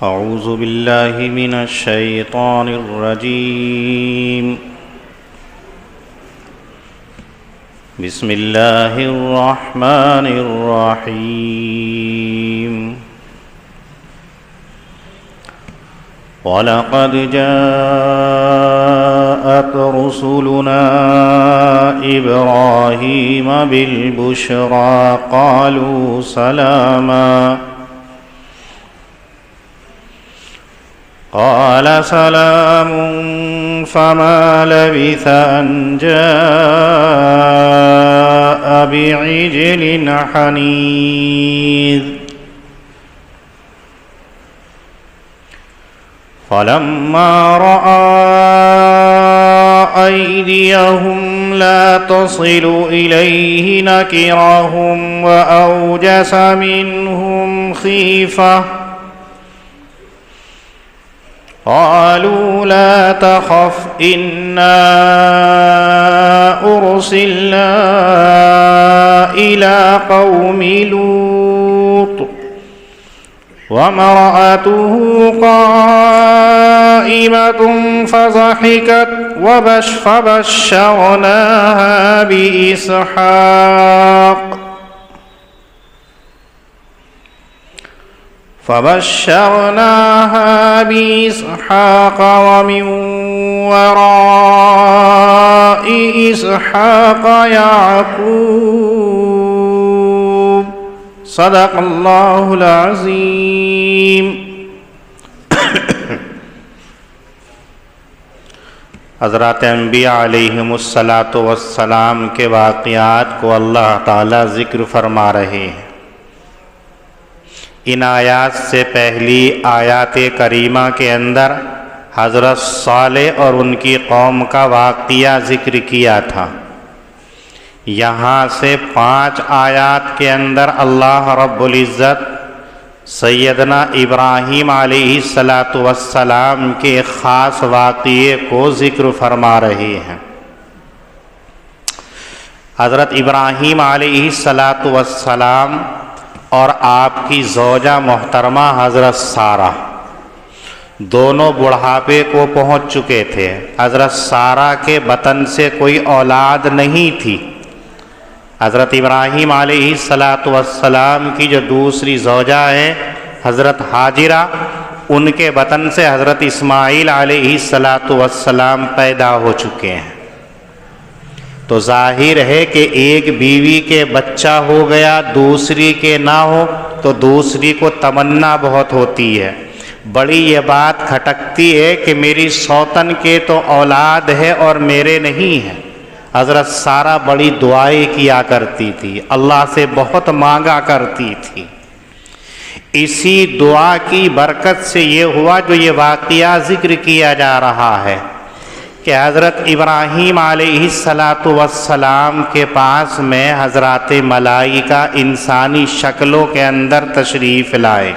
أعوذ بالله من الشيطان الرجيم. بسم الله الرحمن الرحيم. وَلَقَدْ جَاءَتْ رُسُلُنَا إِبْرَاهِيمَ بِالْبُشْرَى قَالُوا سَلَامًا قال سلام فما لبث أن جاء بعجل حنيذ فلما رأى أيديهم لا تصل إليه نكرهم وأوجس منهم خيفة قالوا لا تخف إنا أرسلنا إلى قوم لوط وامرأته قائمة فضحكت فبشرناها بإسحاق ومن وراء إسحاق يعقوب صدق اللہ العظیم. حضرات انبیاء علیہم السلام کے واقعات کو اللہ تعالی ذکر فرما رہے ہیں. ان آیات سے پہلی آیات کریمہ کے اندر حضرت صالح اور ان کی قوم کا واقعہ ذکر کیا تھا. یہاں سے 5 آیات کے اندر اللہ رب العزت سیدنا ابراہیم علیہ السلام کے خاص واقعے کو ذکر فرما رہے ہیں. حضرت ابراہیم علیہ السلام اور آپ کی زوجہ محترمہ حضرت سارہ دونوں بڑھاپے کو پہنچ چکے تھے. حضرت سارہ کے بطن سے کوئی اولاد نہیں تھی. حضرت ابراہیم علیہ السلام کی جو دوسری زوجہ ہے حضرت حاجرہ، ان کے بطن سے حضرت اسماعیل علیہ السلام پیدا ہو چکے ہیں. تو ظاہر ہے کہ ایک بیوی کے بچہ ہو گیا دوسری کے نہ ہو تو دوسری کو تمنا بہت ہوتی ہے. بڑی یہ بات کھٹکتی ہے کہ میری سوتن کے تو اولاد ہے اور میرے نہیں ہے. حضرت سارہ بڑی دعائیں کیا کرتی تھی، اللہ سے بہت مانگا کرتی تھی. اسی دعا کی برکت سے یہ ہوا جو یہ واقعہ ذکر کیا جا رہا ہے کہ حضرت ابراہیم علیہ السلام کے پاس میں حضرات ملائکہ انسانی شکلوں کے اندر تشریف لائے.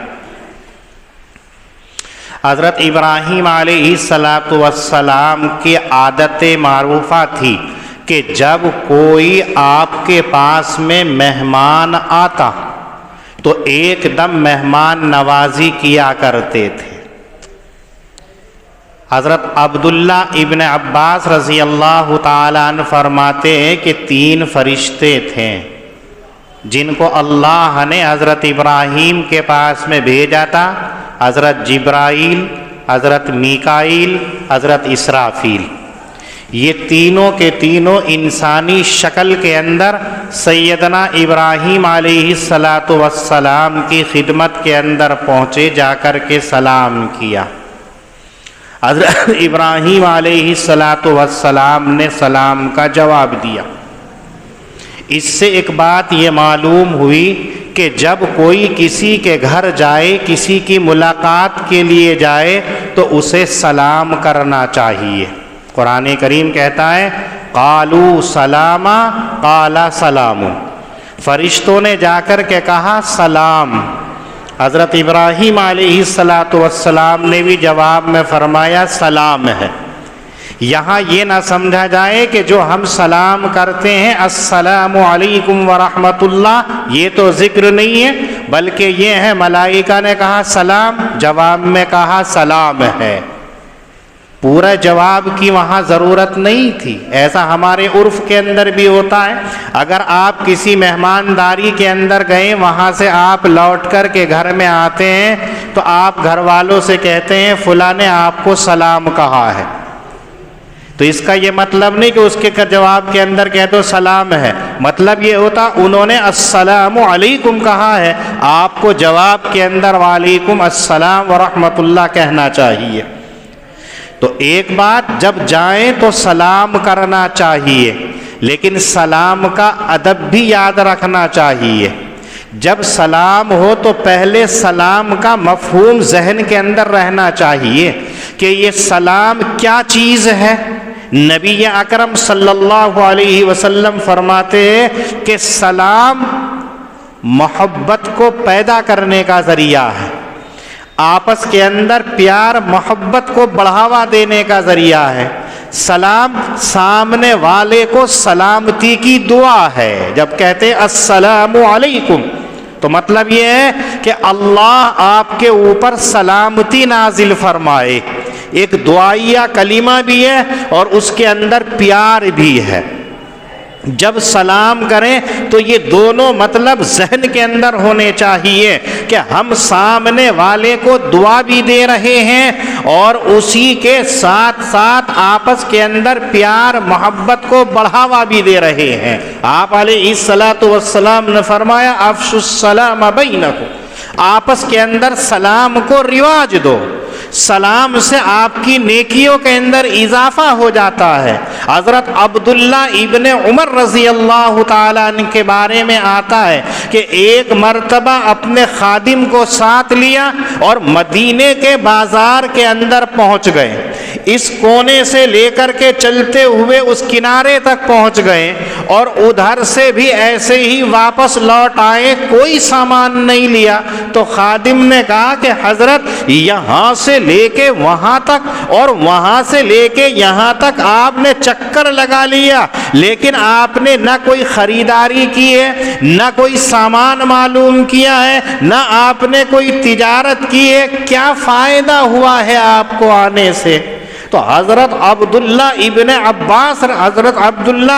حضرت ابراہیم علیہ السلام کی عادت معروفہ تھی کہ جب کوئی آپ کے پاس میں مہمان آتا تو ایک دم مہمان نوازی کیا کرتے تھے. حضرت عبداللہ ابن عباس رضی اللہ تعالیٰ عنہ فرماتے ہیں کہ 3 فرشتے تھے جن کو اللہ نے حضرت ابراہیم کے پاس میں بھیجا تھا. حضرت جبرائیل، حضرت میکائیل، حضرت اسرافیل. یہ تینوں کے تینوں انسانی شکل کے اندر سیدنا ابراہیم علیہ السلام کی خدمت کے اندر پہنچے، جا کر کے سلام کیا. حضرت ابراہیم علیہ السلام نے سلام کا جواب دیا. اس سے ایک بات یہ معلوم ہوئی کہ جب کوئی کسی کے گھر جائے، کسی کی ملاقات کے لیے جائے تو اسے سلام کرنا چاہیے. قرآن کریم کہتا ہے قالوا سلاما قال سلام. فرشتوں نے جا کر کے کہا سلام. حضرت ابراہیم علیہ السلام نے بھی جواب میں فرمایا سلام ہے. یہاں یہ نہ سمجھا جائے کہ جو ہم سلام کرتے ہیں السلام علیکم ورحمۃ اللہ، یہ تو ذکر نہیں ہے، بلکہ یہ ہے ملائکہ نے کہا سلام، جواب میں کہا سلام ہے، پورا جواب کی وہاں ضرورت نہیں تھی۔ ایسا ہمارے عرف کے اندر بھی ہوتا ہے، اگر آپ کسی مہمانداری کے اندر گئے، وہاں سے آپ لوٹ کر کے گھر میں آتے ہیں تو آپ گھر والوں سے کہتے ہیں فلاں نے آپ کو سلام کہا ہے، تو اس کا یہ مطلب نہیں کہ اس کے جواب کے اندر کہہ دو سلام ہے، مطلب یہ ہوتا انہوں نے السلام علیکم کہا ہے، آپ کو جواب کے اندر وعلیکم السلام ورحمۃ اللہ کہنا چاہیے۔ تو ایک بات، جب جائیں تو سلام کرنا چاہیے، لیکن سلام کا ادب بھی یاد رکھنا چاہیے۔ جب سلام ہو تو پہلے سلام کا مفہوم ذہن کے اندر رہنا چاہیے کہ یہ سلام کیا چیز ہے۔ نبی اکرم صلی اللہ علیہ وسلم فرماتے ہیں کہ سلام محبت کو پیدا کرنے کا ذریعہ ہے، آپس کے اندر پیار محبت کو بڑھاوا دینے کا ذریعہ ہے۔ سلام سامنے والے کو سلامتی کی دعا ہے۔ جب کہتے السلام علیکم تو مطلب یہ ہے کہ اللہ آپ کے اوپر سلامتی نازل فرمائے، ایک دعائیہ کلمہ بھی ہے اور اس کے اندر پیار بھی ہے۔ جب سلام کریں تو یہ دونوں مطلب ذہن کے اندر ہونے چاہیے کہ ہم سامنے والے کو دعا بھی دے رہے ہیں اور اسی کے ساتھ ساتھ آپس کے اندر پیار محبت کو بڑھاوا بھی دے رہے ہیں۔ آپ علیہ الصلاۃ والسلام نے فرمایا افشوا السلام بینکم، آپس کے اندر سلام کو رواج دو، سلام سے آپ کی نیکیوں کے اندر اضافہ ہو جاتا ہے۔ حضرت عبداللہ ابن عمر رضی اللہ تعالیٰ عنہ کے بارے میں آتا ہے کہ ایک مرتبہ اپنے خادم کو ساتھ لیا اور مدینے کے بازار کے اندر پہنچ گئے، اس کونے سے لے کر کے چلتے ہوئے اس کنارے تک پہنچ گئے اور ادھر سے بھی ایسے ہی واپس لوٹ آئے، کوئی سامان نہیں لیا۔ تو خادم نے کہا کہ حضرت یہاں سے لے کے وہاں تک اور وہاں سے لے کے یہاں تک آپ نے چکر لگا لیا، لیکن آپ نے نہ کوئی خریداری کی ہے، نہ کوئی سامان معلوم کیا ہے، نہ آپ نے کوئی تجارت کی ہے، کیا فائدہ ہوا ہے آپ کو آنے سے؟ تو حضرت عبداللہ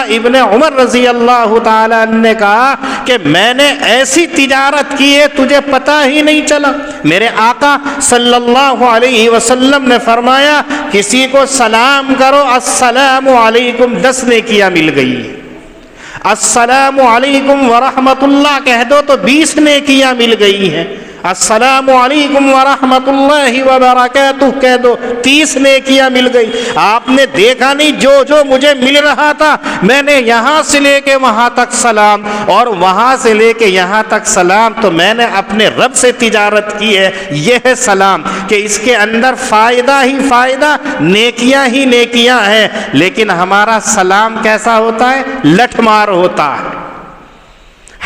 ابن عمر رضی اللہ تعالیٰ نے کہا کہ میں نے ایسی تجارت کی ہے تجھے پتہ ہی نہیں چلا۔ میرے آقا صلی اللہ علیہ وسلم نے فرمایا کسی کو سلام کرو السلام علیکم 10 نیکیاں مل گئی، السلام علیکم ورحمۃ اللہ کہہ دو تو 20 نیکیاں مل گئی ہیں، السلام علیکم ورحمۃ اللہ وبرکاتہ کہہ دو 30 نیکیاں مل گئی۔ آپ نے دیکھا نہیں جو مجھے مل رہا تھا میں نے یہاں سے لے کے وہاں تک سلام اور وہاں سے لے کے یہاں تک سلام، تو میں نے اپنے رب سے تجارت کی ہے۔ یہ ہے سلام کہ اس کے اندر فائدہ ہی فائدہ، نیکیاں ہی نیکیاں ہیں، لیکن ہمارا سلام کیسا ہوتا ہے؟ لٹھ مار ہوتا ہے،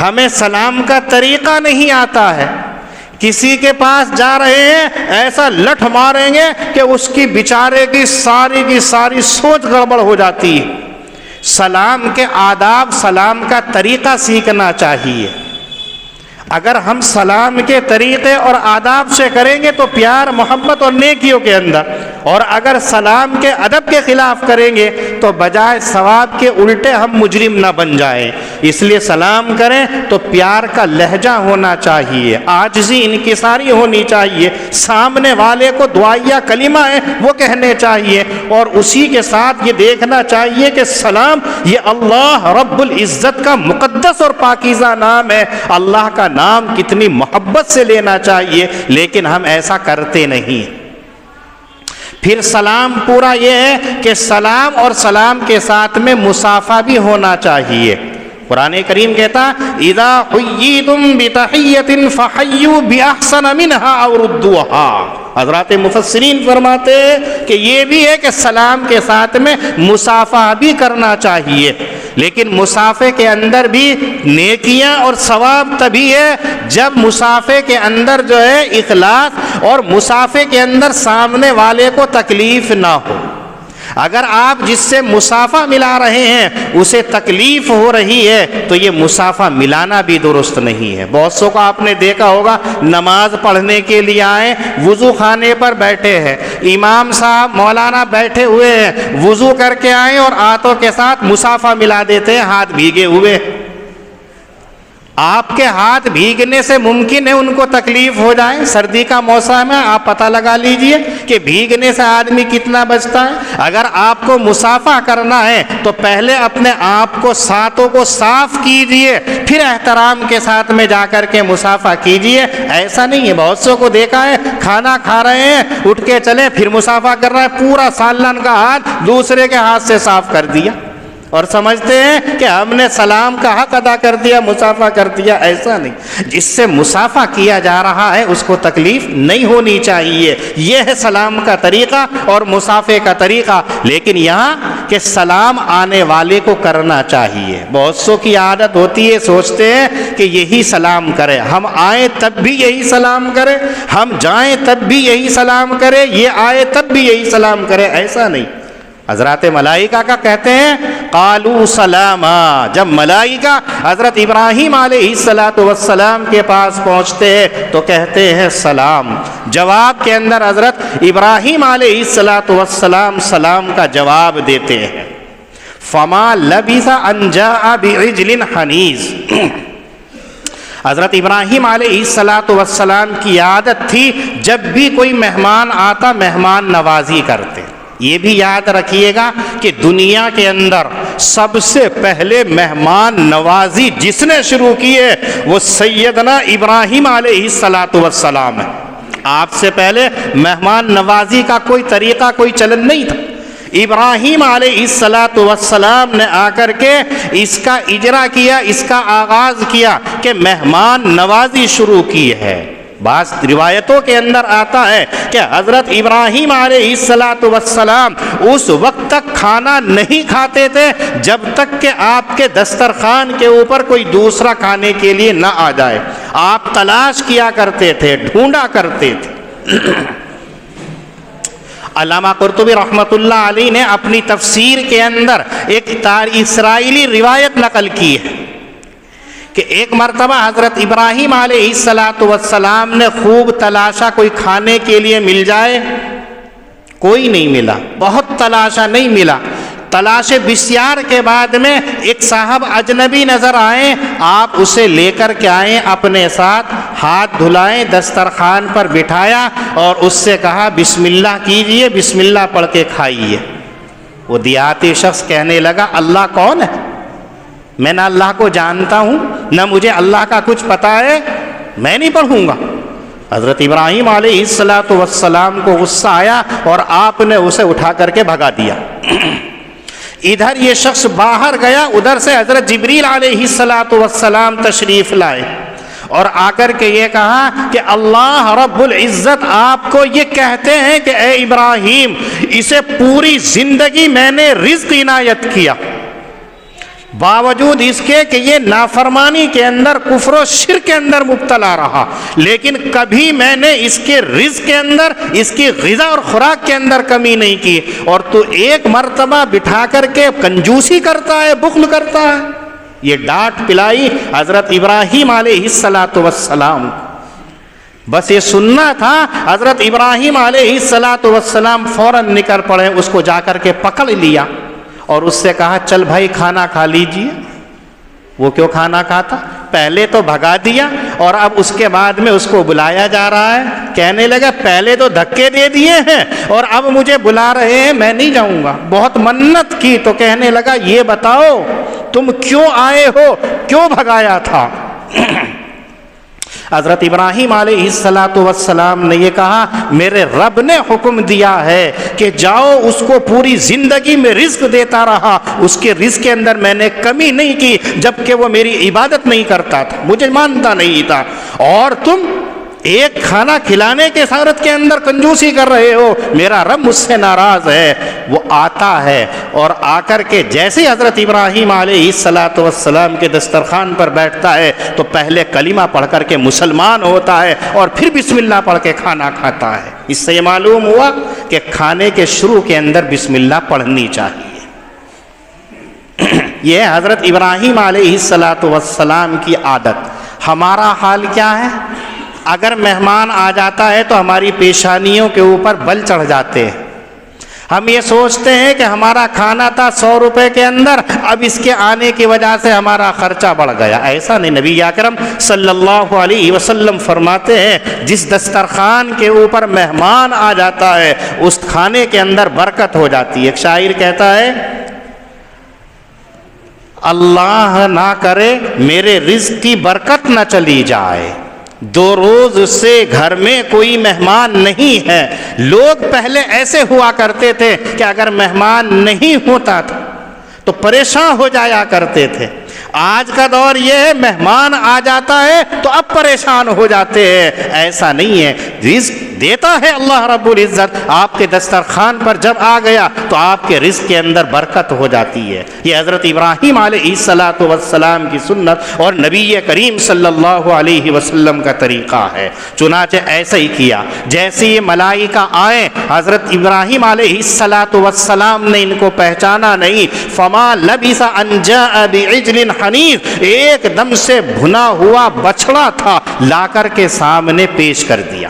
ہمیں سلام کا طریقہ نہیں آتا ہے۔ کسی کے پاس جا رہے ہیں ایسا لٹھ ماریں گے کہ اس کی بیچارے کی ساری سوچ گڑبڑ ہو جاتی ہے۔ سلام کے آداب، سلام کا طریقہ سیکھنا چاہیے۔ اگر ہم سلام کے طریقے اور آداب سے کریں گے تو پیار محبت اور نیکیوں کے اندر، اور اگر سلام کے ادب کے خلاف کریں گے تو بجائے ثواب کے الٹے ہم مجرم نہ بن جائیں۔ اس لیے سلام کریں تو پیار کا لہجہ ہونا چاہیے، عاجزی انکساری ہونی چاہیے، سامنے والے کو دعائیہ کلمہ ہے وہ کہنے چاہیے، اور اسی کے ساتھ یہ دیکھنا چاہیے کہ سلام یہ اللہ رب العزت کا مقدس اور پاکیزہ نام ہے، اللہ کا نام کتنی محبت سے لینا چاہیے، لیکن ہم ایسا کرتے نہیں۔ پھر سلام پورا یہ ہے کہ سلام اور سلام کے ساتھ میں مصافحہ بھی ہونا چاہیے۔ قرآن کریم کہتا اذا حییتم بتحیۃ فحیوا باحسن منها او ردوها۔ حضرات مفسرین فرماتے ہیں کہ یہ بھی ہے کہ سلام کے ساتھ میں مصافحہ بھی کرنا چاہیے، لیکن مصافحے کے اندر بھی نیکیاں اور ثواب تبھی ہے جب مصافحے کے اندر جو ہے اخلاص اور مصافحے کے اندر سامنے والے کو تکلیف نہ ہو۔ اگر آپ جس سے مسافہ ملا رہے ہیں اسے تکلیف ہو رہی ہے تو یہ مسافہ ملانا بھی درست نہیں ہے۔ بہت سو کو آپ نے دیکھا ہوگا نماز پڑھنے کے لیے آئے، وضو خانے پر بیٹھے ہیں، امام صاحب مولانا بیٹھے ہوئے ہیں، وضو کر کے آئے اور ہاتھوں کے ساتھ مسافہ ملا دیتے ہیں، ہاتھ بھیگے ہوئے۔ آپ کے ہاتھ بھیگنے سے ممکن ہے ان کو تکلیف ہو جائے، سردی کا موسم ہے، آپ پتہ لگا لیجئے کہ بھیگنے سے آدمی کتنا بچتا ہے۔ اگر آپ کو مسافہ کرنا ہے تو پہلے اپنے آپ کو ساتھوں کو صاف کیجئے، پھر احترام کے ساتھ میں جا کر کے مسافہ کیجئے۔ ایسا نہیں ہے، بہت سو کو دیکھا ہے کھانا کھا رہے ہیں، اٹھ کے چلے پھر مسافہ کر رہا ہے، پورا سالن کا ہاتھ دوسرے کے ہاتھ سے صاف کر دیا اور سمجھتے ہیں کہ ہم نے سلام کا حق ادا کر دیا، مسافہ کر دیا۔ ایسا نہیں، جس سے مسافہ کیا جا رہا ہے اس کو تکلیف نہیں ہونی چاہیے۔ یہ ہے سلام کا طریقہ اور مسافے کا طریقہ۔ لیکن یہاں کہ سلام آنے والے کو کرنا چاہیے۔ بہت سو کی عادت ہوتی ہے، سوچتے ہیں کہ یہی سلام کرے، ہم آئیں تب بھی یہی سلام کرے، ہم جائیں تب بھی یہی سلام کرے، یہ آئے تب بھی یہی سلام کرے۔ ایسا نہیں۔ حضرات ملائکہ کا کہتے ہیں قالوا سلاما، جب ملائکہ حضرت ابراہیم علیہ السلام کے پاس پہنچتے ہیں تو کہتے ہیں سلام۔ جواب کے اندر حضرت ابراہیم علیہ السلام سلام کا جواب دیتے ہیں۔ فما لبث ان جاء بعجل حنیذ، حضرت ابراہیم علیہ السلام کی عادت تھی جب بھی کوئی مہمان آتا مہمان نوازی کرتے۔ یہ بھی یاد رکھیے گا کہ دنیا کے اندر سب سے پہلے مہمان نوازی جس نے شروع کی ہے وہ سیدنا ابراہیم علیہ السلام ہے۔ آپ سے پہلے مہمان نوازی کا کوئی طریقہ کوئی چلن نہیں تھا۔ ابراہیم علیہ السلام نے آ کر کے اس کا اجرا کیا، اس کا آغاز کیا کہ مہمان نوازی شروع کی ہے۔ بعض روایتوں کے اندر آتا ہے کہ حضرت ابراہیم علیہ السلام اس وقت تک کھانا نہیں کھاتے تھے جب تک کہ آپ کے دسترخوان کے اوپر کوئی دوسرا کھانے کے لیے نہ آ جائے۔ آپ تلاش کیا کرتے تھے، ڈھونڈا کرتے تھے۔ علامہ قرطبی رحمۃ اللہ علیہ نے اپنی تفسیر کے اندر ایک اسرائیلی روایت نقل کی ہے کہ ایک مرتبہ حضرت ابراہیم علیہ السلام نے خوب تلاشا کوئی کھانے کے لیے مل جائے، کوئی نہیں ملا، بہت تلاشا نہیں ملا۔ تلاش بسیار کے بعد میں ایک صاحب اجنبی نظر آئے، آپ اسے لے کر کے آئیں اپنے ساتھ، ہاتھ دھلائیں، دسترخوان پر بٹھایا اور اس سے کہا بسم اللہ کیجئے، بسم اللہ پڑھ کے کھائیے۔ وہ دیہاتی شخص کہنے لگا اللہ کون ہے؟ میں نہ اللہ کو جانتا ہوں نہ مجھے اللہ کا کچھ پتہ ہے، میں نہیں پڑھوں گا۔ حضرت ابراہیم علیہ السلام کو غصہ آیا اور آپ نے اسے اٹھا کر کے بھگا دیا۔ ادھر یہ شخص باہر گیا، ادھر سے حضرت جبریل علیہ السلام تشریف لائے اور آ کر کے یہ کہا کہ اللہ رب العزت آپ کو یہ کہتے ہیں کہ اے ابراہیم، اسے پوری زندگی میں نے رزق عنایت کیا، باوجود اس کے کہ یہ نافرمانی کے اندر کفر و شرک کے اندر مبتلا رہا، لیکن کبھی میں نے اس کے رزق کے اندر، اس کی غذا اور خوراک کے اندر کمی نہیں کی، اور تو ایک مرتبہ بٹھا کر کے کنجوسی کرتا ہے، بخل کرتا ہے۔ یہ ڈانٹ پلائی حضرت ابراہیم علیہ السلام۔ بس یہ سننا تھا، حضرت ابراہیم علیہ السلام فوراً نکل پڑے، اس کو جا کر کے پکڑ لیا اور اس سے کہا چل بھائی کھانا کھا لیجئے۔ وہ کیوں کھانا کھاتا؟ پہلے تو بھگا دیا اور اب اس کے بعد میں اس کو بلایا جا رہا ہے، کہنے لگا پہلے تو دھکے دے دیے ہیں اور اب مجھے بلا رہے ہیں، میں نہیں جاؤں گا۔ بہت منت کی تو کہنے لگا یہ بتاؤ تم کیوں آئے ہو، کیوں بھگایا تھا؟ حضرت ابراہیم علیہ السلام نے یہ کہا میرے رب نے حکم دیا ہے کہ جاؤ اس کو پوری زندگی میں رزق دیتا رہا، اس کے رزق کے اندر میں نے کمی نہیں کی، جبکہ وہ میری عبادت نہیں کرتا تھا، مجھے مانتا نہیں تھا، اور تم ایک کھانا کھلانے کے صورت کے اندر کنجوسی کر رہے ہو، میرا رب مجھ سے ناراض ہے۔ وہ آتا ہے اور آ کر کے جیسے حضرت ابراہیم علیہ السلام کے دسترخوان پر بیٹھتا ہے تو پہلے کلمہ پڑھ کر کے مسلمان ہوتا ہے اور پھر بسم اللہ پڑھ کے کھانا کھاتا ہے۔ اس سے یہ معلوم ہوا کہ کہ کھانے کے شروع کے اندر بسم اللہ پڑھنی چاہیے۔ یہ حضرت ابراہیم علیہ السلام کی عادت۔ ہمارا حال کیا ہے؟ اگر مہمان آ جاتا ہے تو ہماری پیشانیوں کے اوپر بل چڑھ جاتے ہیں۔ ہم یہ سوچتے ہیں کہ ہمارا کھانا تھا 100 روپے کے اندر، اب اس کے آنے کی وجہ سے ہمارا خرچہ بڑھ گیا۔ ایسا نہیں، نبی اکرم صلی اللہ علیہ وسلم فرماتے ہیں جس دسترخوان کے اوپر مہمان آ جاتا ہے اس کھانے کے اندر برکت ہو جاتی ہے۔ ایک شاعر کہتا ہے اللہ نہ کرے میرے رزق کی برکت نہ چلی جائے، 2 روز سے گھر میں کوئی مہمان نہیں ہے۔ لوگ پہلے ایسے ہوا کرتے تھے کہ اگر مہمان نہیں ہوتا تھا تو پریشان ہو جایا کرتے تھے۔ آج کا دور یہ ہے مہمان آ جاتا ہے تو اب پریشان ہو جاتے ہیں۔ ایسا نہیں ہے، رزق دیتا ہے اللہ رب العزت، آپ کے دسترخوان پر جب آ گیا تو آپ کے رزق کے اندر برکت ہو جاتی ہے۔ یہ حضرت ابراہیم علیہ السلام کی سنت اور نبی کریم صلی اللہ علیہ وسلم کا طریقہ ہے۔ چنانچہ ایسا ہی کیا، جیسے یہ ملائکہ آئے، حضرت ابراہیم علیہ السلام نے ان کو پہچانا نہیں۔ فما لبث ان جاء بعجل حنیذ، ایک دم سے بھنا ہوا بچڑا تھا، لا کر کے سامنے پیش کر دیا۔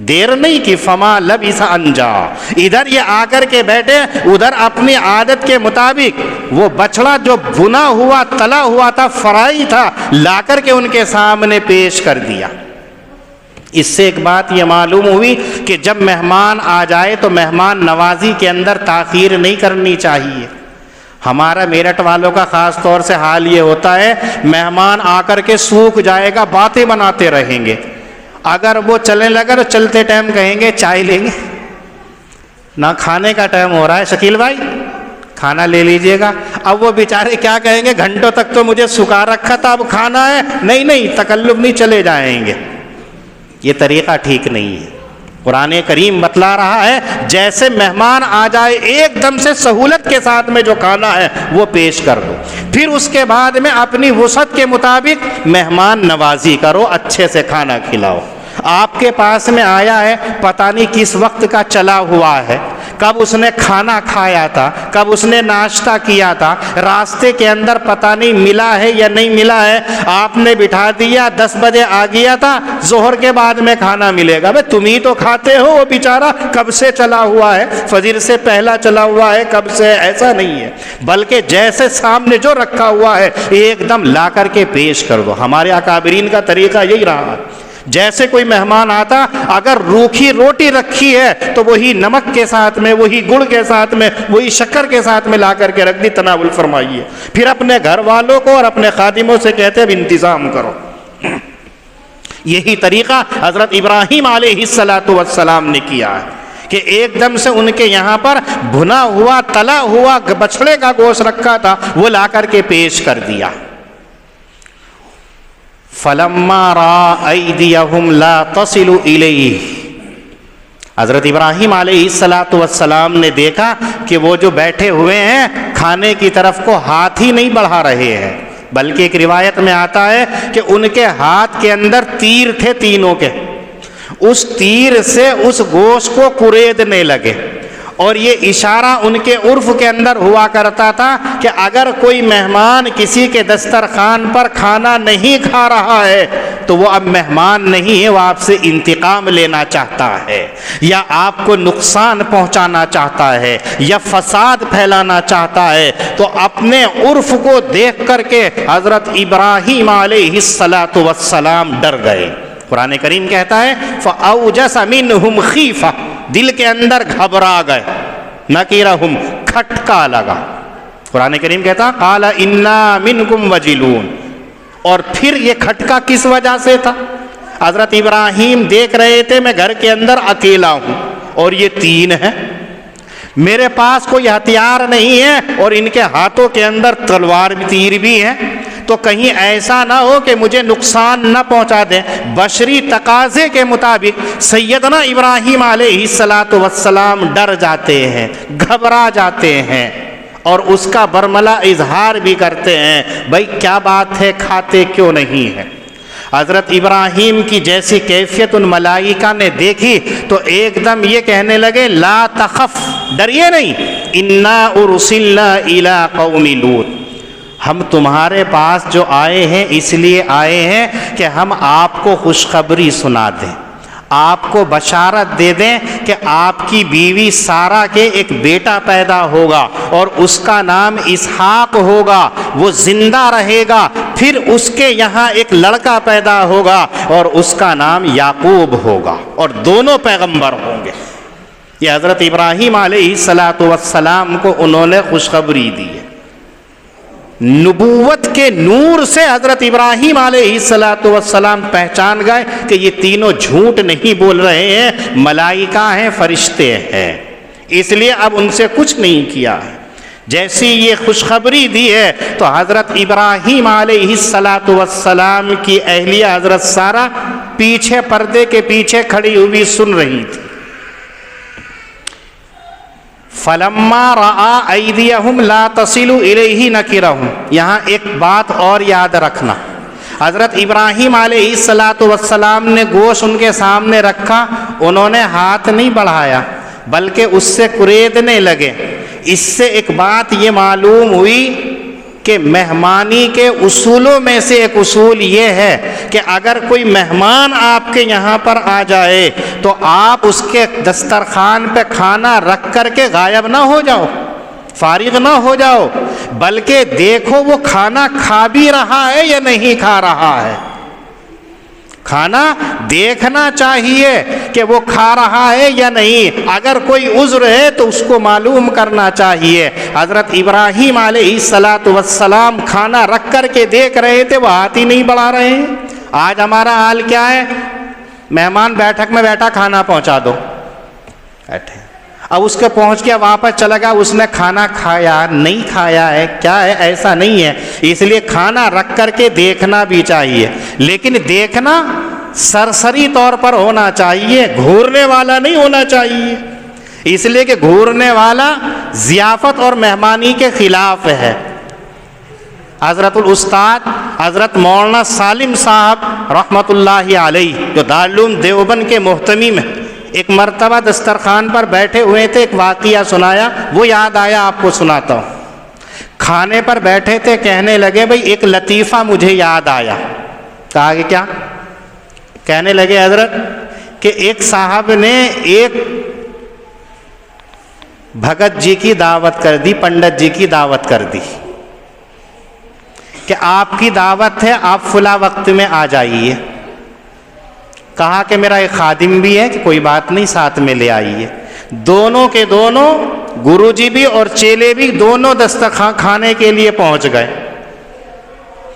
دیر نہیں کہ فما لبث ان جاء، ادھر یہ آ کر کے بیٹھے، ادھر اپنی عادت کے مطابق وہ بچڑا جو بھنا ہوا تلا ہوا تھا، فرائی تھا، لا کر کے ان کے سامنے پیش کر دیا۔ اس سے ایک بات یہ معلوم ہوئی کہ جب مہمان آ جائے تو مہمان نوازی کے اندر تاخیر نہیں کرنی چاہیے۔ ہمارا میرٹھ والوں کا خاص طور سے حال یہ ہوتا ہے، مہمان آ کر کے سوکھ جائے گا، باتیں بناتے رہیں گے۔ اگر وہ چلنے لگا تو چلتے ٹائم کہیں گے چائے لیں گے، نہ کھانے کا ٹائم ہو رہا ہے، شکیل بھائی کھانا لے لیجئے گا۔ اب وہ بیچارے کیا کہیں گے، گھنٹوں تک تو مجھے سکھا رکھا تھا، اب کھانا ہے، نہیں تکلف نہیں، چلے جائیں گے۔ یہ طریقہ ٹھیک نہیں ہے۔ قرآن کریم بتلا رہا ہے جیسے مہمان آ جائے ایک دم سے سہولت کے ساتھ میں جو کھانا ہے وہ پیش کر دو، پھر اس کے بعد میں اپنی وسعت کے مطابق مہمان نوازی کرو، اچھے سے کھانا کھلاؤ۔ آپ کے پاس میں آیا ہے، پتہ نہیں کس وقت کا چلا ہوا ہے، کب اس نے کھانا کھایا تھا، کب اس نے ناشتہ کیا تھا، راستے کے اندر پتہ نہیں ملا ہے یا نہیں ملا ہے، آپ نے بٹھا دیا، 10 بجے آ گیا تھا، ظہر کے بعد میں کھانا ملے گا۔ بھئی تم ہی تو کھاتے ہو، وہ بیچارہ کب سے چلا ہوا ہے، فجر سے پہلا چلا ہوا ہے، کب سے، ایسا نہیں ہے، بلکہ جیسے سامنے جو رکھا ہوا ہے ایک دم لا کر کے پیش کر دو۔ ہمارے اکابرین کا طریقہ یہی رہا ہے، جیسے کوئی مہمان آتا، اگر روکھی روٹی رکھی ہے تو وہی نمک کے ساتھ میں، وہی گڑ کے ساتھ میں، وہی شکر کے ساتھ میں لا کر کے رکھ دی، تناول فرمائیے۔ پھر اپنے گھر والوں کو اور اپنے خادموں سے کہتے اب انتظام کرو۔ یہی طریقہ حضرت ابراہیم علیہ السلام نے کیا ہے کہ ایک دم سے ان کے یہاں پر بھنا ہوا تلا ہوا بچڑے کا گوشت رکھا تھا، وہ لا کر کے پیش کر دیا۔ فَلَمَّا رَأَى أَيْدِيَهُمْ لَا تَصِلُ إِلَيْهِ، حضرت ابراہیم علیہ السلام نے دیکھا کہ وہ جو بیٹھے ہوئے ہیں کھانے کی طرف کو ہاتھ ہی نہیں بڑھا رہے ہیں، بلکہ ایک روایت میں آتا ہے کہ ان کے ہاتھ کے اندر تیر تھے، تینوں کے، اس تیر سے اس گوشت کو کریدنے لگے۔ اور یہ اشارہ ان کے عرف کے اندر ہوا کرتا تھا کہ اگر کوئی مہمان کسی کے دسترخوان پر کھانا نہیں کھا رہا ہے تو وہ اب مہمان نہیں ہے، وہ آپ سے انتقام لینا چاہتا ہے، یا آپ کو نقصان پہنچانا چاہتا ہے، یا فساد پھیلانا چاہتا ہے، تو اپنے عرف کو دیکھ کر کے حضرت ابراہیم علیہ السلام ڈر گئے۔ قرآن کریم کہتا ہے فَأَوْجَسَ مِنْهُمْ خِیفَةً، دل کے اندر گھبرا گئے، نَکِرَهُمْ، کھٹکا لگا۔ قرآن کریم کہتا ہے قَالَ إِنَّا مِنْكُمْ وَجِلُونَ، اور پھر یہ کھٹکا کس وجہ سے تھا؟ حضرت ابراہیم دیکھ رہے تھے میں گھر کے اندر اکیلا ہوں اور یہ 3 ہیں، میرے پاس کوئی ہتھیار نہیں ہے اور ان کے ہاتھوں کے اندر تلوار بھی، تیر بھی ہیں، تو کہیں ایسا نہ ہو کہ مجھے نقصان نہ پہنچا دیں۔ بشری تقاضے کے مطابق سیدنا ابراہیم علیہ السلام ڈر جاتے ہیں، گھبرا جاتے ہیں، اور اس کا برملا اظہار بھی کرتے ہیں، بھائی کیا بات ہے، کھاتے کیوں نہیں ہیں؟ حضرت ابراہیم کی جیسی کیفیت ان ملائکہ نے دیکھی تو ایک دم یہ کہنے لگے لا تخف، ڈریے نہیں، انا ارسلنا الی قوم لوط، ہم تمہارے پاس جو آئے ہیں اس لیے آئے ہیں کہ ہم آپ کو خوشخبری سنا دیں، آپ کو بشارت دے دیں کہ آپ کی بیوی سارہ کے ایک بیٹا پیدا ہوگا اور اس کا نام اسحاق ہوگا، وہ زندہ رہے گا، پھر اس کے یہاں ایک لڑکا پیدا ہوگا اور اس کا نام یعقوب ہوگا اور دونوں پیغمبر ہوں گے۔ یہ حضرت ابراہیم علیہ السلام کو انہوں نے خوشخبری دی ہے۔ نبوت کے نور سے حضرت ابراہیم علیہ السلام پہچان گئے کہ یہ تینوں جھوٹ نہیں بول رہے ہیں، ملائکہ ہیں، فرشتے ہیں، اس لیے اب ان سے کچھ نہیں کیا ہے۔ جیسی یہ خوشخبری دی ہے تو حضرت ابراہیم علیہ السلام کی اہلیہ حضرت سارہ پیچھے پردے کے پیچھے کھڑی ہوئی سن رہی تھی۔ فلما رأى أيديهم لا تصل إليه نكرهم، یہاں ایک بات اور یاد رکھنا، حضرت ابراہیم علیہ السلام نے گوشت ان کے سامنے رکھا، انہوں نے ہاتھ نہیں بڑھایا بلکہ اس سے کریدنے لگے۔ اس سے ایک بات یہ معلوم ہوئی کہ مہمانی کے اصولوں میں سے ایک اصول یہ ہے کہ اگر کوئی مہمان آپ کے یہاں پر آ جائے تو آپ اس کے دسترخوان پہ کھانا رکھ کر کے غائب نہ ہو جاؤ، فارغ نہ ہو جاؤ، بلکہ دیکھو وہ کھانا کھا بھی رہا ہے یا نہیں کھا رہا ہے۔ کھانا دیکھنا چاہیے کہ وہ کھا رہا ہے یا نہیں، اگر کوئی عذر ہے تو اس کو معلوم کرنا چاہیے۔ حضرت ابراہیم علیہ السلام کھانا رکھ کر کے دیکھ رہے تھے، وہ ہاتھ ہی نہیں بڑھا رہے ہیں۔ آج ہمارا حال کیا ہے؟ مہمان بیٹھک میں بیٹھا، کھانا پہنچا دو، بیٹھے، اب اس کے پہنچ کے واپس چلا گیا، اس نے کھانا کھایا نہیں کھایا ہے، کیا ہے؟ ایسا نہیں ہے۔ اس لیے کھانا رکھ کر کے دیکھنا بھی چاہیے، لیکن دیکھنا سرسری طور پر ہونا چاہیے، گھورنے والا نہیں ہونا چاہیے، اس لیے کہ گھورنے والا ضیافت اور مہمانی کے خلاف ہے۔ حضرت الاستاد حضرت مولانا سالم صاحب رحمۃ اللہ علیہ جو دارالعلوم دیوبند کے محتمم ہیں، ایک مرتبہ دسترخوان پر بیٹھے ہوئے تھے، ایک واقعہ سنایا، وہ یاد آیا آپ کو سناتا ہوں۔ کھانے پر بیٹھے تھے، کہنے لگے بھئی ایک لطیفہ مجھے یاد آیا۔ کہا کہ کیا؟ کہنے لگے حضرت کہ ایک صاحب نے ایک بھگت جی کی دعوت کر دی، پنڈت جی کی دعوت کر دی کہ آپ کی دعوت ہے، آپ فلاں وقت میں آ جائیے۔ کہا کہ میرا ایک خادم بھی ہے، کہ کوئی بات نہیں، ساتھ میں لے آئیے۔ دونوں کے دونوں، گرو جی بھی اور چیلے بھی، دونوں دسترخوان کھانے کے لیے پہنچ گئے۔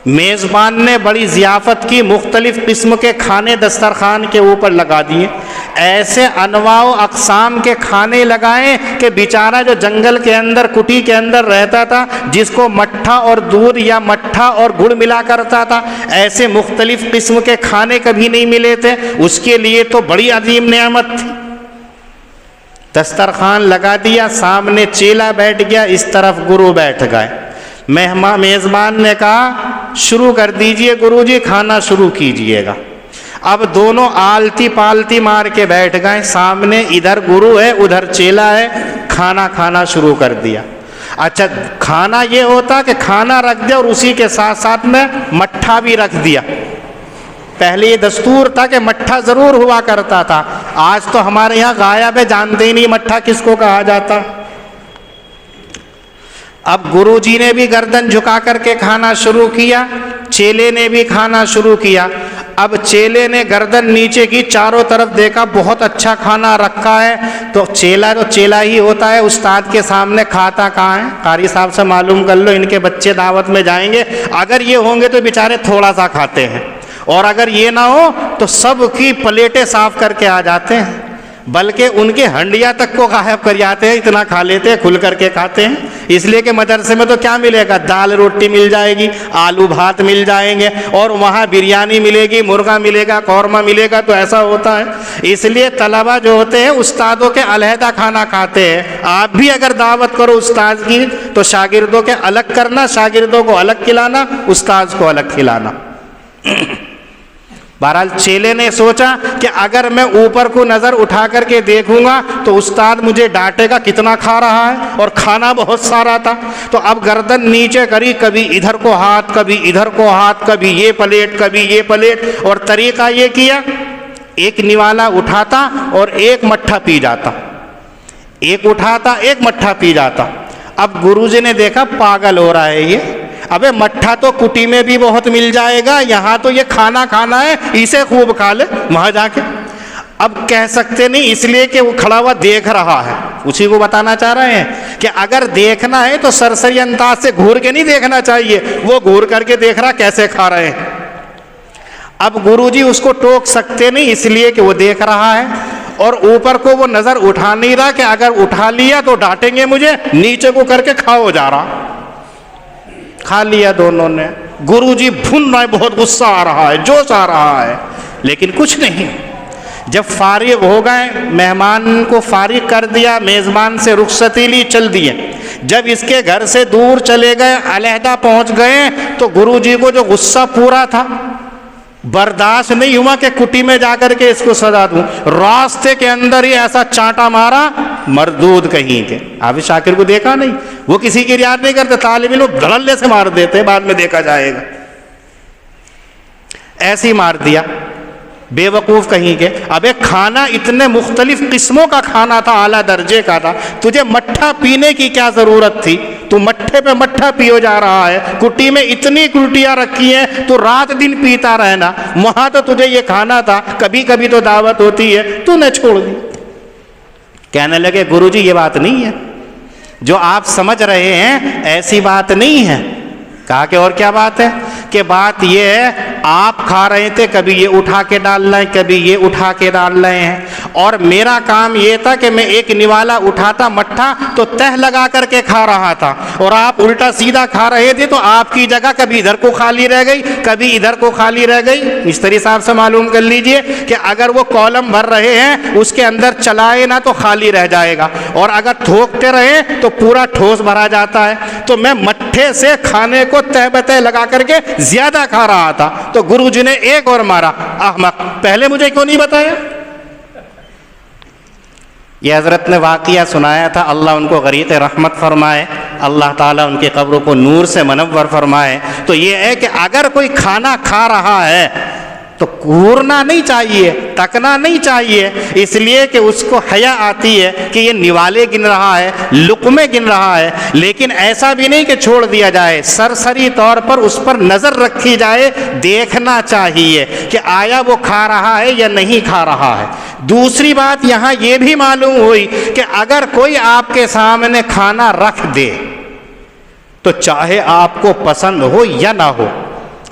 میزبان نے بڑی ضیافت کی، مختلف قسم کے کھانے دسترخوان کے اوپر لگا دیے، ایسے انواع و اقسام کے کھانے لگائے کہ بیچارہ جو جنگل کے اندر کٹی کے اندر رہتا تھا، جس کو مٹھا اور دودھ یا مٹھا اور گڑ ملا کرتا تھا، ایسے مختلف قسم کے کھانے کبھی نہیں ملے تھے، اس کے لیے تو بڑی عظیم نعمت تھی۔ دسترخوان لگا دیا، سامنے چیلا بیٹھ گیا، اس طرف گرو بیٹھ گئے۔ میزبان نے کہا شروع کر دیجئے گرو جی، کھانا شروع کیجئے گا۔ اب دونوں آلتی پالتی مار کے بیٹھ گئے، سامنے ادھر گرو ہے ادھر چیلا ہے، کھانا کھانا شروع کر دیا۔ اچھا، کھانا یہ ہوتا کہ کھانا رکھ دیا اور اسی کے ساتھ ساتھ میں مٹھا بھی رکھ دیا۔ پہلے یہ دستور تھا کہ مٹھا ضرور ہوا کرتا تھا، آج تو ہمارے یہاں غائب ہے، جانتے ہی نہیں مٹھا کس کو کہا جاتا۔ اب گرو جی نے بھی گردن جھکا کر کے کھانا شروع کیا، چیلے نے بھی کھانا شروع کیا۔ اب چیلے نے گردن نیچے کی، چاروں طرف دیکھا، بہت اچھا کھانا رکھا ہے، تو چیلا تو چیلا ہی ہوتا ہے، استاد کے سامنے کھاتا کہاں ہے؟ قاری صاحب سے معلوم کر لو، ان کے بچے دعوت میں جائیں گے، اگر یہ ہوں گے تو بیچارے تھوڑا سا کھاتے ہیں، اور اگر یہ نہ ہو تو سب کی پلیٹیں صاف کر کے آ جاتے ہیں، بلکہ ان کے ہنڈیا تک کو غائب کر جاتے ہیں، اتنا کھا لیتے ہیں، کھل کر کے کھاتے ہیں۔ اس لیے کہ مدرسے میں تو کیا ملے گا؟ دال روٹی مل جائے گی، آلو بھات مل جائیں گے، اور وہاں بریانی ملے گی، مرغا ملے گا، قورمہ ملے گا، تو ایسا ہوتا ہے۔ اس لیے طلبہ جو ہوتے ہیں استادوں کے علیحدہ کھانا کھاتے ہیں۔ آپ بھی اگر دعوت کرو استاد کی تو شاگردوں کے الگ کرنا، شاگردوں کو الگ کھلانا، استاد کو الگ کھلانا۔ بہرحال چیلے نے سوچا کہ اگر میں اوپر کو نظر اٹھا کر کے دیکھوں گا تو استاد مجھے ڈانٹے گا کتنا کھا رہا ہے، اور کھانا بہت سارا تھا۔ تو اب گردن نیچے کری، کبھی ادھر کو ہاتھ، کبھی ادھر کو ہاتھ، کبھی یہ پلیٹ، کبھی یہ پلیٹ، اور طریقہ یہ کیا، ایک نوالا اٹھاتا اور ایک مٹھا پی جاتا، ایک اٹھاتا ایک مٹھا پی جاتا۔ اب گروجی نے دیکھا پاگل ہو رہا ہے یہ، ابے مٹھا تو کٹی میں بھی بہت مل جائے گا، یہاں تو یہ کھانا ہے، اسے خوب کھا لے وہاں جا کے۔ اب کہہ سکتے نہیں، اس لیے کہ وہ کھڑا ہوا دیکھ رہا ہے، اسی کو بتانا چاہ رہے ہیں کہ اگر دیکھنا ہے تو سرسری انداز سے گھور کے نہیں دیکھنا چاہیے، وہ گھور کر کے دیکھ رہا کیسے کھا رہے ہیں۔ اب گروجی اس کو ٹوک سکتے نہیں، اس لیے کہ وہ دیکھ رہا ہے، اور اوپر کو وہ نظر اٹھا نہیں رہا کہ اگر اٹھا لیا تو ڈانٹیں گے مجھے، نیچے کو کر کے کھاؤ جا رہا۔ کھا لیا دونوں نے، گروجی بھن رہا ہے، بہت غصہ آ رہا ہے، جوش آ رہا ہے، لیکن کچھ نہیں۔ جب فارغ ہو گئے، مہمان کو فارغ کر دیا، میزبان سے رخصتی لی، چل دیے۔ جب اس کے گھر سے دور چلے گئے، علیحدہ پہنچ گئے، تو گروجی کو جو غصہ پورا تھا برداشت نہیں ہوا کہ کٹی میں جا کر کے اس کو سزا دوں، راستے کے اندر ہی ایسا چانٹا مارا، مردود کہیں کے۔ حافظ شاکر کو دیکھا نہیں، وہ کسی کی رعایت نہیں کرتے، طالب علم دھڑلے سے مار دیتے، بعد میں دیکھا جائے گا، ایسے ہی مار دیا، بے وقوف کہیں کے۔ اب ایک کھانا اتنے مختلف قسموں کا کھانا تھا، اعلیٰ درجے کا تھا، تجھے مٹھا پینے کی کیا ضرورت تھی؟ تو مٹھے پہ مٹھا پیو جا رہا ہے، کٹی میں اتنی کلٹیاں رکھی ہیں، تو رات دن پیتا رہنا، وہاں تو تجھے یہ کھانا تھا، کبھی کبھی تو دعوت ہوتی ہے، تو نے چھوڑ دی۔ کہنے لگے گروجی یہ بات نہیں ہے، جو آپ سمجھ رہے ہیں ایسی بات نہیں ہے۔ کہا کہ اور کیا بات ہے؟ کہ بات یہ ہے آپ کھا رہے تھے، کبھی یہ اٹھا کے ڈال رہے ہیں، کبھی یہ اٹھا کے ڈال رہے ہیں، اور میرا کام یہ تھا کہ میں ایک نوالا اٹھاتا مٹھا تو تہ لگا کر کے کھا رہا تھا، اور آپ الٹا سیدھا کھا رہے تھے، تو آپ کی جگہ کبھی ادھر کو خالی رہ گئی، کبھی ادھر کو خالی رہ گئی۔ مستری صاحب سے معلوم کر لیجئے کہ اگر وہ کالم بھر رہے ہیں، اس کے اندر چلائے نہ تو خالی رہ جائے گا، اور اگر تھوکتے رہے تو پورا ٹھوس بھرا جاتا ہے۔ تو میں مٹھے سے کھانے کو تہ بتہ لگا کر کے زیادہ کھا رہا تھا، تو گروجی نے ایک اور مارا، احمق، پہلے مجھے کیوں نہیں بتایا؟ یہ حضرت نے واقعہ سنایا تھا، اللہ ان کو غریق رحمت فرمائے، اللہ تعالیٰ ان کی قبروں کو نور سے منور فرمائے۔ تو یہ ہے کہ اگر کوئی کھانا کھا رہا ہے تو گھورنا نہیں چاہیے، تکنا نہیں چاہیے، اس لیے کہ اس کو حیا آتی ہے کہ یہ نوالے گن رہا ہے، لقمے گن رہا ہے، لیکن ایسا بھی نہیں کہ چھوڑ دیا جائے، سرسری طور پر اس پر نظر رکھی جائے، دیکھنا چاہیے کہ آیا وہ کھا رہا ہے یا نہیں کھا رہا ہے۔ دوسری بات یہاں یہ بھی معلوم ہوئی کہ اگر کوئی آپ کے سامنے کھانا رکھ دے تو چاہے آپ کو پسند ہو یا نہ ہو،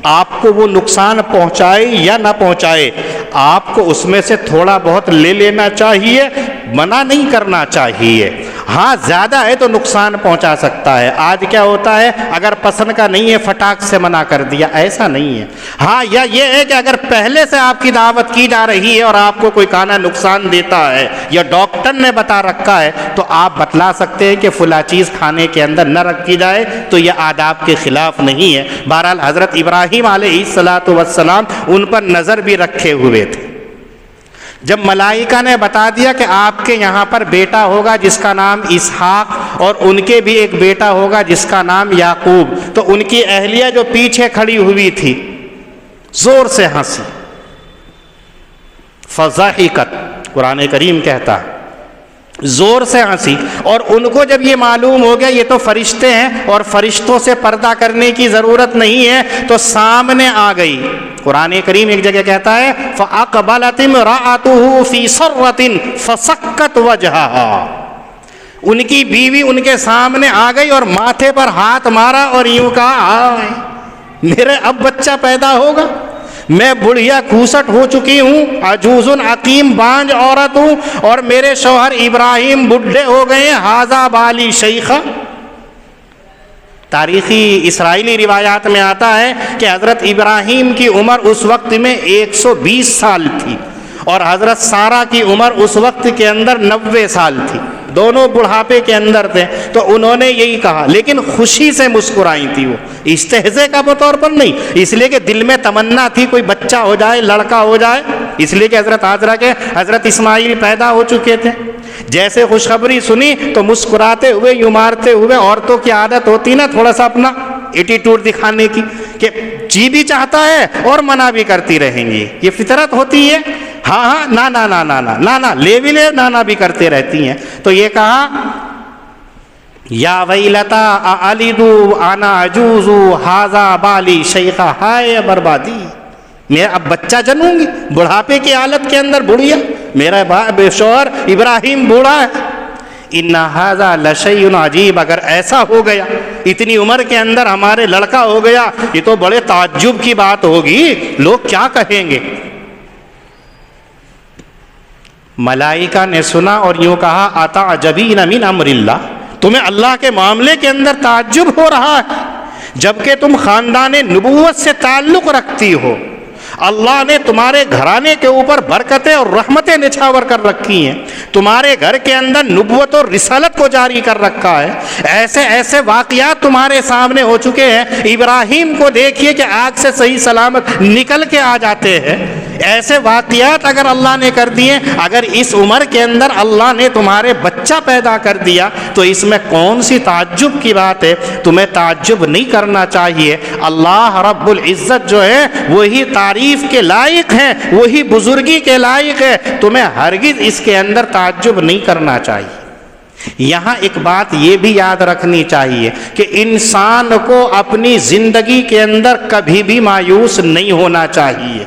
آپ کو وہ نقصان پہنچائے یا نہ پہنچائے، آپ کو اس میں سے تھوڑا بہت لے لینا چاہیے، منع نہیں کرنا چاہیے۔ ہاں زیادہ ہے تو نقصان پہنچا سکتا ہے، آج کیا ہوتا ہے اگر پسند کا نہیں ہے فٹاک سے منع کر دیا، ایسا نہیں ہے۔ ہاں یا یہ ہے کہ اگر پہلے سے آپ کی دعوت کی جا رہی ہے اور آپ کو کوئی کھانا نقصان دیتا ہے یا ڈاکٹر نے بتا رکھا ہے تو آپ بتلا سکتے ہیں کہ فلاں چیز کھانے کے اندر نہ رکھی جائے، تو یہ آداب کے خلاف نہیں ہے۔ بہرحال حضرت ابراہیم علیہ السلام ان پر نظر بھی رکھے ہوئے تھے۔ جب ملائکہ نے بتا دیا کہ آپ کے یہاں پر بیٹا ہوگا جس کا نام اسحاق، اور ان کے بھی ایک بیٹا ہوگا جس کا نام یعقوب، تو ان کی اہلیہ جو پیچھے کھڑی ہوئی تھی زور سے ہنسی، فضحکت، قرآن کریم کہتا ہے زور سے ہنسی، اور ان کو جب یہ معلوم ہو گیا یہ تو فرشتے ہیں اور فرشتوں سے پردہ کرنے کی ضرورت نہیں ہے، تو سامنے آ گئی۔ قرآن کریم ایک جگہ کہتا ہے فَأَقْبَلَتِ امْرَأَتُهُ فِي صَرَّةٍ فَسَكَّتْ وَجْهَهَا، ان کی بیوی ان کے سامنے آ گئی اور ماتھے پر ہاتھ مارا اور یوں کہا میرے اب بچہ پیدا ہوگا، میں بڑھیا کھوسٹ ہو چکی ہوں، عجوز عقیم بانج عورت ہوں، اور میرے شوہر ابراہیم بڈھے ہو گئے، ھذا بالی شیخہ۔ تاریخی اسرائیلی روایات میں آتا ہے کہ حضرت ابراہیم کی عمر اس وقت میں 120 سال تھی، اور حضرت سارہ کی عمر اس وقت کے اندر 90 سال تھی، دونوں بڑھاپے کے اندر تھے، تو انہوں نے یہی کہا، لیکن خوشی سے مسکرائی تھی، وہ استہزے کا طور پر نہیں، اس لیے کہ دل میں تمنا تھی کوئی بچہ ہو جائے، لڑکا ہو جائے، اس لیے کہ حضرت ہاجرہ کے حضرت اسماعیل پیدا ہو چکے تھے۔ جیسے خوشخبری سنی تو مسکراتے ہوئے، یوں مارتے ہوئے، عورتوں کی عادت ہوتی نا تھوڑا سا اپنا ایٹیٹیوڈ دکھانے کی، کہ جی بھی چاہتا ہے اور منع بھی کرتی رہیں گی، یہ فطرت ہوتی ہے، ہاں ہاں نا نا نا نا نا نا نا لے بھی لے، نا نا بھی کرتے رہتی ہیں۔ تو یہ کہا یا ویلتا اعلدو انا عجوز ھذا بالی شیخا، ہائے بربادی، میں اب بچہ جنوں گی بڑھاپے کی حالت کے اندر، بڑھیا، میرا شوہر ابراہیم بوڑھا ہے۔ ان ھذا لشیء عجیب، اگر ایسا ہو گیا، اتنی عمر کے اندر ہمارے لڑکا ہو گیا، یہ تو بڑے تعجب کی بات ہوگی، لوگ کیا کہیں گے۔ ملائکہ نے سنا اور یوں کہا اتعجبین من امر اللہ، تمہیں اللہ کے معاملے کے اندر تعجب ہو رہا ہے، جبکہ تم خاندان نبوت سے تعلق رکھتی ہو، اللہ نے تمہارے گھرانے کے اوپر برکتیں اور رحمتیں نچھاور کر رکھی ہیں، تمہارے گھر کے اندر نبوت اور رسالت کو جاری کر رکھا ہے، ایسے ایسے واقعات تمہارے سامنے ہو چکے ہیں، ابراہیم کو دیکھیے کہ آگ سے صحیح سلامت نکل کے آ جاتے ہیں، ایسے واقعات اگر اللہ نے کر دیے، اگر اس عمر کے اندر اللہ نے تمہارے بچہ پیدا کر دیا تو اس میں کون سی تعجب کی بات ہے؟ تمہیں تعجب نہیں کرنا چاہیے، اللہ رب العزت جو ہے وہی تعریف کے لائق ہیں، وہی بزرگی کے لائق ہے، تمہیں ہرگز اس کے اندر تعجب نہیں کرنا چاہیے۔ یہاں ایک بات یہ بھی یاد رکھنی چاہیے کہ انسان کو اپنی زندگی کے اندر کبھی بھی مایوس نہیں ہونا چاہیے۔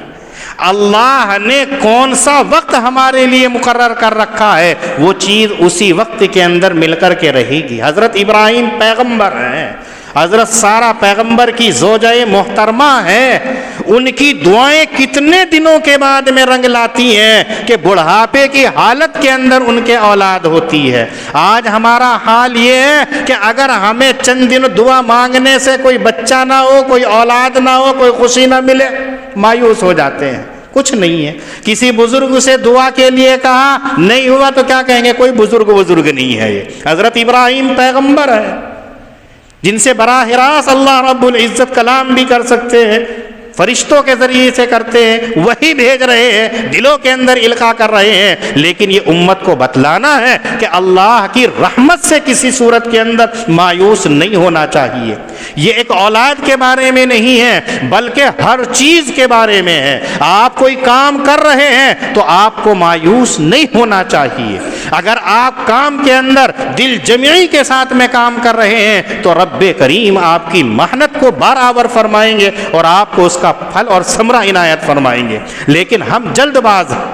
اللہ نے کون سا وقت ہمارے لیے مقرر کر رکھا ہے، وہ چیز اسی وقت کے اندر مل کر کے رہے گی۔ حضرت ابراہیم پیغمبر ہیں، حضرت سارہ پیغمبر کی زوجہ محترمہ ہے، ان کی دعائیں کتنے دنوں کے بعد میں رنگ لاتی ہیں کہ بڑھاپے کی حالت کے اندر ان کے اولاد ہوتی ہے۔ آج ہمارا حال یہ ہے کہ اگر ہمیں چند دن دعا مانگنے سے کوئی بچہ نہ ہو، کوئی اولاد نہ ہو، کوئی خوشی نہ ملے، مایوس ہو جاتے ہیں، کچھ نہیں ہے۔ کسی بزرگ سے دعا کے لیے کہا، نہیں ہوا تو کیا کہیں گے، کوئی بزرگ نہیں ہے۔ یہ حضرت ابراہیم پیغمبر ہے جن سے براہ راست اللہ رب العزت کلام بھی کر سکتے ہیں، فرشتوں کے ذریعے سے کرتے ہیں، وہی بھیج رہے ہیں، دلوں کے اندر القاء کر رہے ہیں، لیکن یہ امت کو بتلانا ہے کہ اللہ کی رحمت سے کسی صورت کے اندر مایوس نہیں ہونا چاہیے۔ یہ ایک اولاد کے بارے میں نہیں ہے بلکہ ہر چیز کے بارے میں ہے۔ آپ کوئی کام کر رہے ہیں تو آپ کو مایوس نہیں ہونا چاہیے۔ اگر آپ کام کے اندر دل جمعی کے ساتھ میں کام کر رہے ہیں تو رب کریم آپ کی محنت کو برابر فرمائیں گے اور آپ کو اس کا پھل اور ثمرہ عنایت فرمائیں گے۔ لیکن ہم جلد باز ہیں،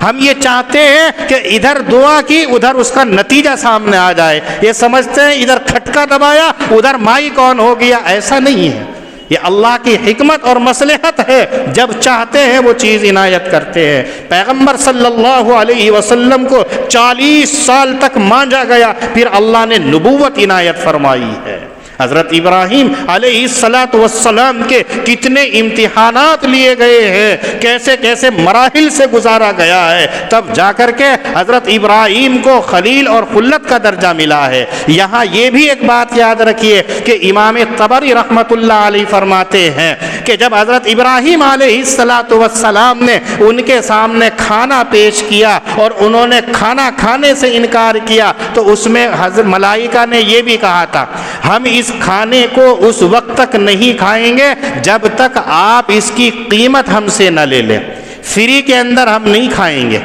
ہم یہ چاہتے ہیں کہ ادھر دعا کی ادھر اس کا نتیجہ سامنے آ جائے، یہ سمجھتے ہیں ادھر کھٹکا دبایا ادھر مائی کون ہو گیا، ایسا نہیں ہے۔ یہ اللہ کی حکمت اور مصلحت ہے، جب چاہتے ہیں وہ چیز عنایت کرتے ہیں۔ پیغمبر صلی اللہ علیہ وسلم کو 40 سال تک مانجا گیا، پھر اللہ نے نبوت عنایت فرمائی ہے۔ حضرت ابراہیم علیہ السلام کے کتنے امتحانات لیے گئے ہیں، کیسے کیسے مراحل سے گزارا گیا ہے، تب جا کر کے حضرت ابراہیم کو خلیل اور خلت کا درجہ ملا ہے۔ یہاں یہ بھی ایک بات یاد رکھیے کہ امام طبری رحمت اللہ علیہ فرماتے ہیں کہ جب حضرت ابراہیم علیہ السلام نے ان کے سامنے کھانا پیش کیا اور انہوں نے کھانا کھانے سے انکار کیا تو اس میں حضرت ملائکہ نے یہ بھی کہا تھا، ہم اس کھانے کو اس وقت تک نہیں کھائیں گے جب تک آپ اس کی قیمت ہم سے نہ لے لیں، فری کے اندر ہم نہیں کھائیں گے۔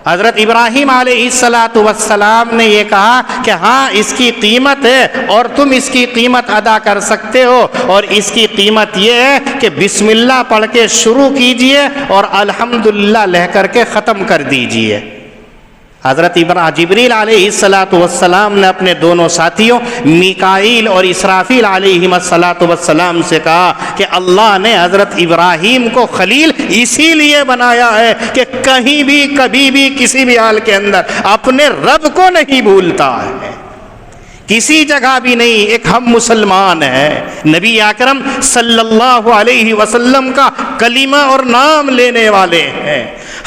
حضرت ابراہیم علیہ السلام نے یہ کہا کہ ہاں اس کی قیمت ہے اور تم اس کی قیمت ادا کر سکتے ہو، اور اس کی قیمت یہ ہے کہ بسم اللہ پڑھ کے شروع کیجئے اور الحمدللہ لہ کر کے ختم کر دیجئے۔ حضرت جبریل علیہ السلام نے اپنے دونوں ساتھیوں میکائیل اور اسرافیل علیہ السلام سے کہا کہ اللہ نے حضرت ابراہیم کو خلیل اسی لیے بنایا ہے کہ کہیں بھی کبھی بھی کسی بھی حال کے اندر اپنے رب کو نہیں بھولتا ہے، کسی جگہ بھی نہیں۔ ایک ہم مسلمان ہیں، نبی اکرم صلی اللہ علیہ وسلم کا کلمہ اور نام لینے والے ہیں،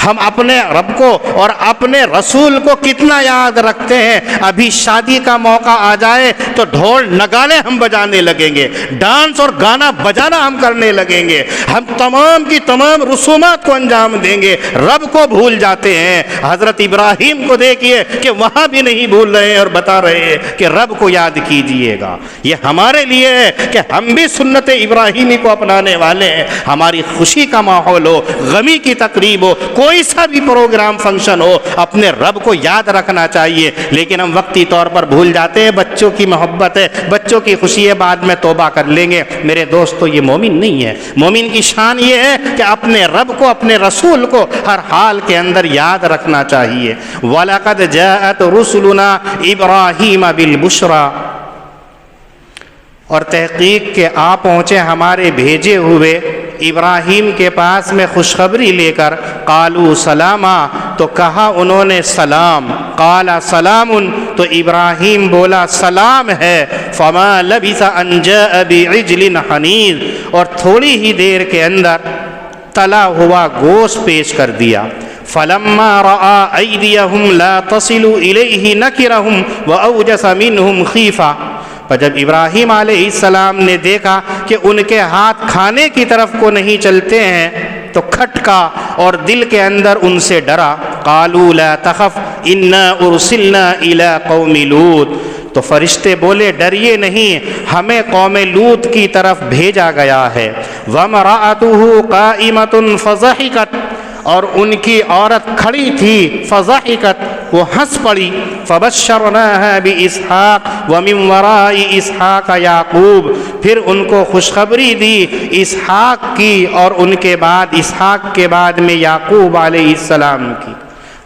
ہم اپنے رب کو اور اپنے رسول کو کتنا یاد رکھتے ہیں؟ ابھی شادی کا موقع آ جائے تو ڈھول نگانے ہم بجانے لگیں گے، ڈانس اور گانا بجانا ہم کرنے لگیں گے، ہم تمام کی تمام رسومات کو انجام دیں گے، رب کو بھول جاتے ہیں۔ حضرت ابراہیم کو دیکھیے کہ وہاں بھی نہیں بھول رہے ہیں اور بتا رہے ہیں کہ رب کو یاد کیجئے گا۔ یہ ہمارے لیے ہے کہ ہم بھی سنت ابراہیمی کو اپنانے والے ہیں۔ ہماری خوشی کا ماحول ہو، غمی کی تقریب ہو، کوئی سا بھی پروگرام فنکشن ہو، اپنے رب کو یاد رکھنا چاہیے، لیکن ہم وقتی طور پر بھول جاتے ہیں۔ بچوں کی محبت ہے، بچوں کی خوشی ہے، بعد میں توبہ کر لیں گے۔ میرے دوستو، یہ مومن نہیں ہے۔ مومن کی شان یہ ہے کہ اپنے رب کو، اپنے رسول کو ہر حال کے اندر یاد رکھنا چاہیے۔ وَلَقَدْ جَاءَتْ رُسُلُنَا إِبْرَاهِيمَ بِالْبُشْرَى، اور تحقیق کے آ پہنچے ہمارے بھیجے ہوئے ابراہیم کے پاس میں خوشخبری لے کر۔ قالوا سلاما، تو کہا انہوں نے سلام۔ قال سلام، تو ابراہیم بولا سلام ہے۔ فما لبث ان جاء بعجل حنیذ، اور تھوڑی ہی دیر کے اندر تلا ہوا گوشت پیش کر دیا۔ فلما رأى أيديهم لا تصل إليه نكرهم وأوجس منهم خيفة، پر جب ابراہیم علیہ السلام نے دیکھا کہ ان کے ہاتھ کھانے کی طرف کو نہیں چلتے ہیں تو کھٹکا اور دل کے اندر ان سے ڈرا۔ قالوا لا تخف انا ارسلنا الى قوم لوط، تو فرشتے بولے ڈریے نہیں، ہمیں قوم لوط کی طرف بھیجا گیا ہے۔ وامرأته قائمة فضحكت، اور ان کی عورت کھڑی تھی، فضحکت، وہ ہنس پڑی۔ فبشرناها باسحاق ومن وراء اسحاق یعقوب، پھر ان کو خوشخبری دی اسحاق کی اور ان کے بعد اسحاق کے بعد میں یعقوب علیہ السلام کی۔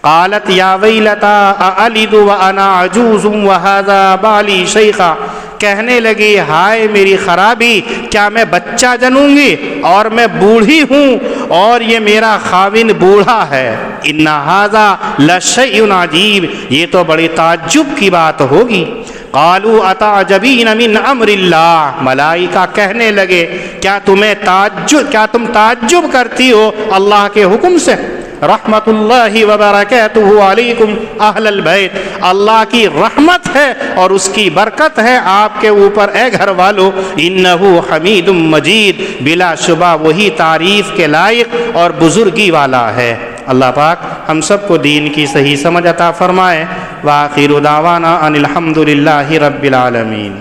قالت یا ویلتا االد وانا عجوز وهذا بالی شیخا، کہنے لگی ہائے میری خرابی، کیا میں بچہ جنوں گی اور میں بوڑھی ہوں اور یہ میرا خاوند بوڑھا ہے۔ ان ھذا لشیء عجیب، یہ تو بڑی تعجب کی بات ہوگی۔ قالوا اتعجبین من امر اللہ، ملائکہ کہنے لگے کیا تم تعجب کرتی ہو اللہ کے حکم سے؟ رحمت اللہ وبرکاتہ علیکم اہل البیت، اللہ کی رحمت ہے اور اس کی برکت ہے آپ کے اوپر اے گھر والو۔ انہ حمید مجید، بلا شبہ وہی تعریف کے لائق اور بزرگی والا ہے۔ اللہ پاک ہم سب کو دین کی صحیح سمجھ عطا فرمائے۔ وآخر دعوانا ان الحمد للہ رب العالمین۔